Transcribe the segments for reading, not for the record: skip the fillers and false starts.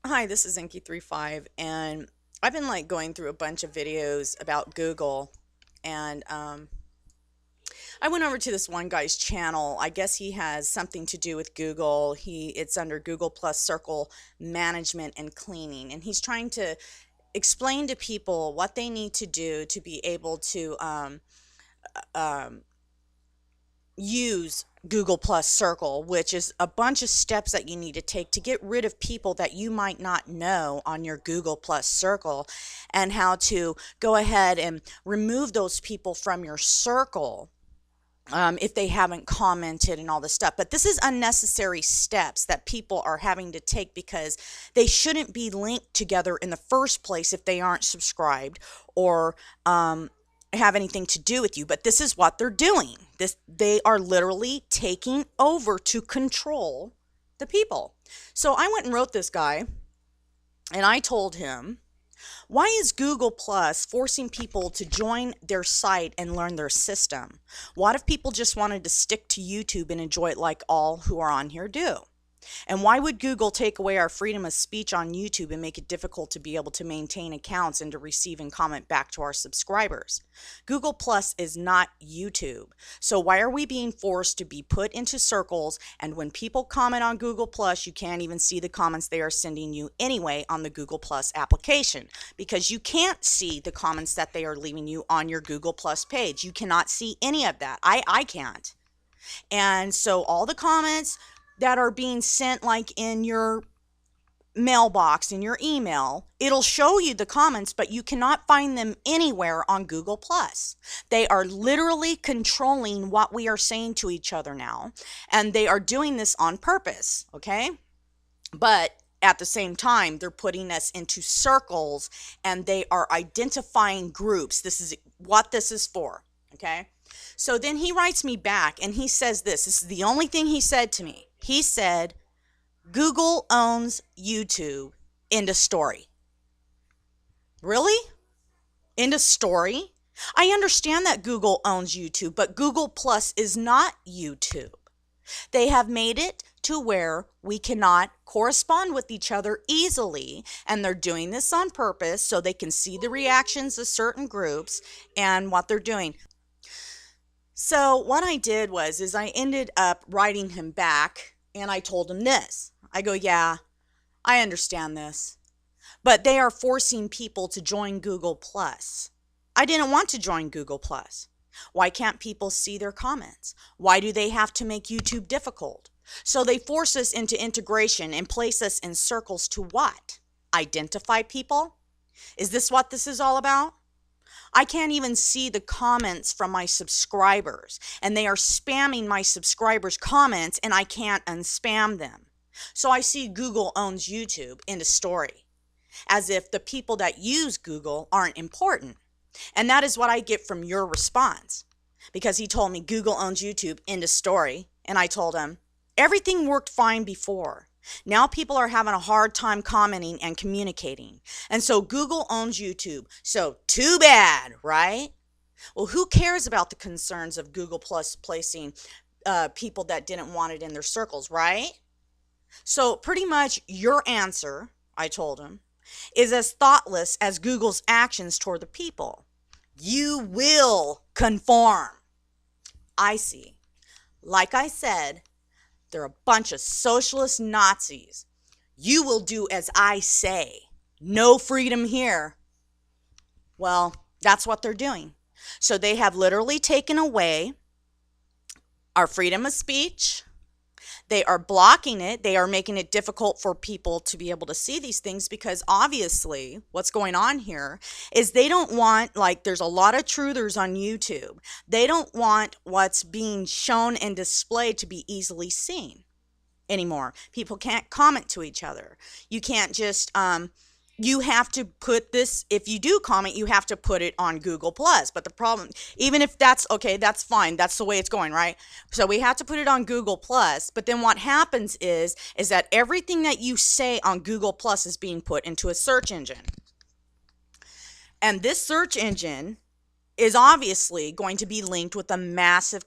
Hi, this is Inky35, and I've been like going through a bunch of videos about Google, and I went over to this one guy's channel. I guess he has something to do with Google. It's under Google Plus Circle Management and Cleaning, and he's trying to explain to people what they need to do to be able to um, use Google Plus Circle, which is a bunch of steps that you need to take to get rid of people that you might not know on your Google Plus Circle, and how to go ahead and remove those people from your circle. If they haven't commented and all this stuff. But this is unnecessary steps that people are having to take because they shouldn't be linked together in the first place if they aren't subscribed or have anything to do with you. But this is what they're doing. They are literally taking over to control the people. So I went and wrote this guy and I told him, why is Google Plus forcing people to join their site and learn their system? What if people just wanted to stick to YouTube and enjoy it like all who are on here do? And why would Google take away our freedom of speech on YouTube and make it difficult to be able to maintain accounts and to receive and comment back to our subscribers? Google Plus is not YouTube. So why are we being forced to be put into circles, and when people comment on Google Plus, you can't even see the comments they are sending you anyway on the Google Plus application, because you can't see the comments that they are leaving you on your Google Plus page. You cannot see any of that. I can't. And so all the comments that are being sent like in your mailbox, in your email, it'll show you the comments, but you cannot find them anywhere on Google Plus. They are literally controlling what we are saying to each other now, and they are doing this on purpose, okay? But at the same time, they're putting us into circles and they are identifying groups. This is what this is for, okay? So then he writes me back and he says this is the only thing he said to me. He said, Google owns YouTube. End of story. Really? End of story? I understand that Google owns YouTube, but Google Plus is not YouTube. They have made it to where we cannot correspond with each other easily, and they're doing this on purpose so they can see the reactions of certain groups and what they're doing. So what I did is I ended up writing him back and I told him this. I go, yeah, I understand this, but they are forcing people to join Google Plus. I didn't want to join Google Plus. Why can't people see their comments? Why do they have to make YouTube difficult? So they force us into integration and place us in circles to what? Identify people? Is this what this is all about? I can't even see the comments from my subscribers, and they are spamming my subscribers' comments, and I can't unspam them. So I see Google owns YouTube, end of story, as if the people that use Google aren't important. And that is what I get from your response, because he told me Google owns YouTube, end of story, and I told him everything worked fine before. Now people are having a hard time commenting and communicating. And so Google owns YouTube. So too bad, right? Well, who cares about the concerns of Google Plus placing people that didn't want it in their circles, right? So pretty much your answer, I told him, is as thoughtless as Google's actions toward the people. You will conform. I see. Like I said, they're a bunch of socialist Nazis. You will do as I say. No freedom here. Well, that's what they're doing. So they have literally taken away our freedom of speech. They are blocking it. They are making it difficult for people to be able to see these things, because obviously what's going on here is they don't want, like, there's a lot of truthers on YouTube. They don't want what's being shown and displayed to be easily seen anymore. People can't comment to each other. You can't just you have to put this, if you do comment, you have to put it on Google Plus. But the problem, even if that's okay, that's fine. That's the way it's going, right? So we have to put it on Google Plus. But then what happens is that everything that you say on Google Plus is being put into a search engine. And this search engine is obviously going to be linked with a massive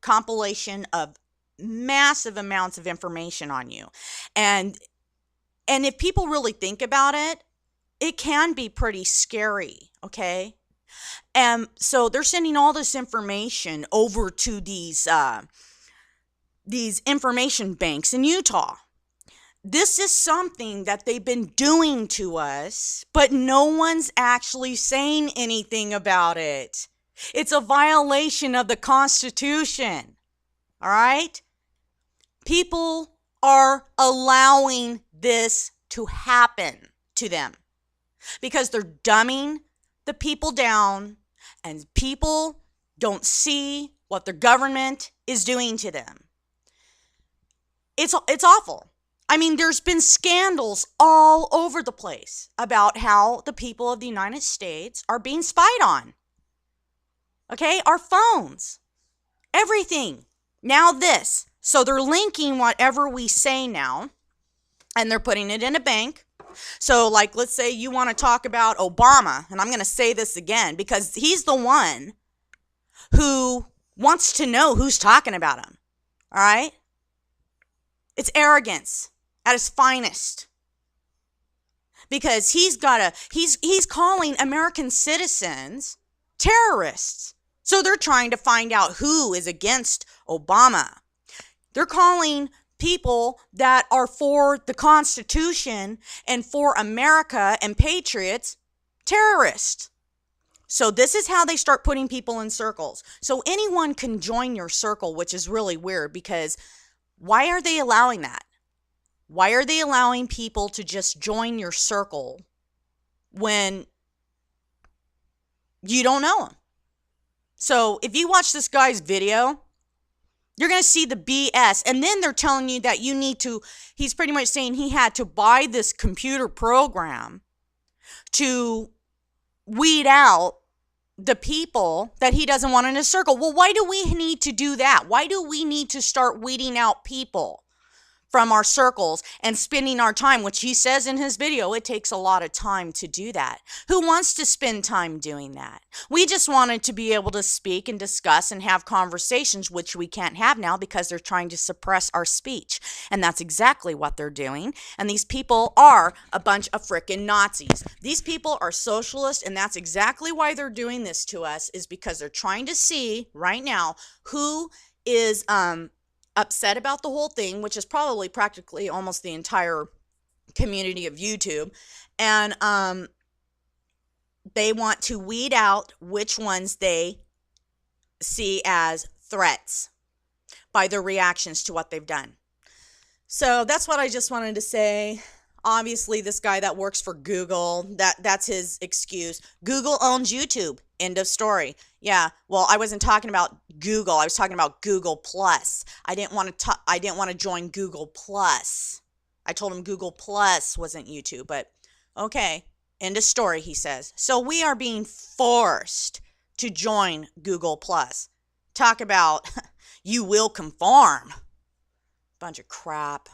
compilation of massive amounts of information on you. And And if people really think about it, it can be pretty scary, okay? And so they're sending all this information over to these information banks in Utah. This is something that they've been doing to us, but no one's actually saying anything about it. It's a violation of the Constitution. All right? People are allowing this to happen to them because they're dumbing the people down, and people don't see what their government is doing to them. It's awful. I mean, there's been scandals all over the place about how the people of the United States are being spied on. Okay? Our phones, everything. Now this. So they're linking whatever we say now, and they're putting it in a bank. So, like, let's say you want to talk about Obama, and I'm going to say this again because he's the one who wants to know who's talking about him. All right? It's arrogance at its finest. Because he's calling American citizens terrorists. So they're trying to find out who is against Obama. They're calling people that are for the Constitution and for America and patriots terrorists. So this is how they start putting people in circles. So anyone can join your circle, which is really weird because why are they allowing that? Why are they allowing people to just join your circle when you don't know them? So if you watch this guy's video, you're going to see the BS. And then they're telling you that you need to, he's pretty much saying he had to buy this computer program to weed out the people that he doesn't want in his circle. Well, why do we need to do that? Why do we need to start weeding out people from our circles and spending our time, which he says in his video, it takes a lot of time to do that. Who wants to spend time doing that? We just wanted to be able to speak and discuss and have conversations, which we can't have now because they're trying to suppress our speech. And that's exactly what they're doing. And these people are a bunch of frickin' Nazis. These people are socialists, and that's exactly why they're doing this to us, is because they're trying to see right now who is upset about the whole thing, which is probably practically almost the entire community of YouTube. And they want to weed out which ones they see as threats by their reactions to what they've done. So that's what I just wanted to say. Obviously, this guy that works for Google, that's his excuse. Google owns YouTube. End of story. Yeah, well, I wasn't talking about Google. I was talking about Google Plus. I didn't want to join Google Plus. I told him Google Plus wasn't YouTube, but okay. End of story, he says. So we are being forced to join Google Plus. Talk about you will conform. Bunch of crap.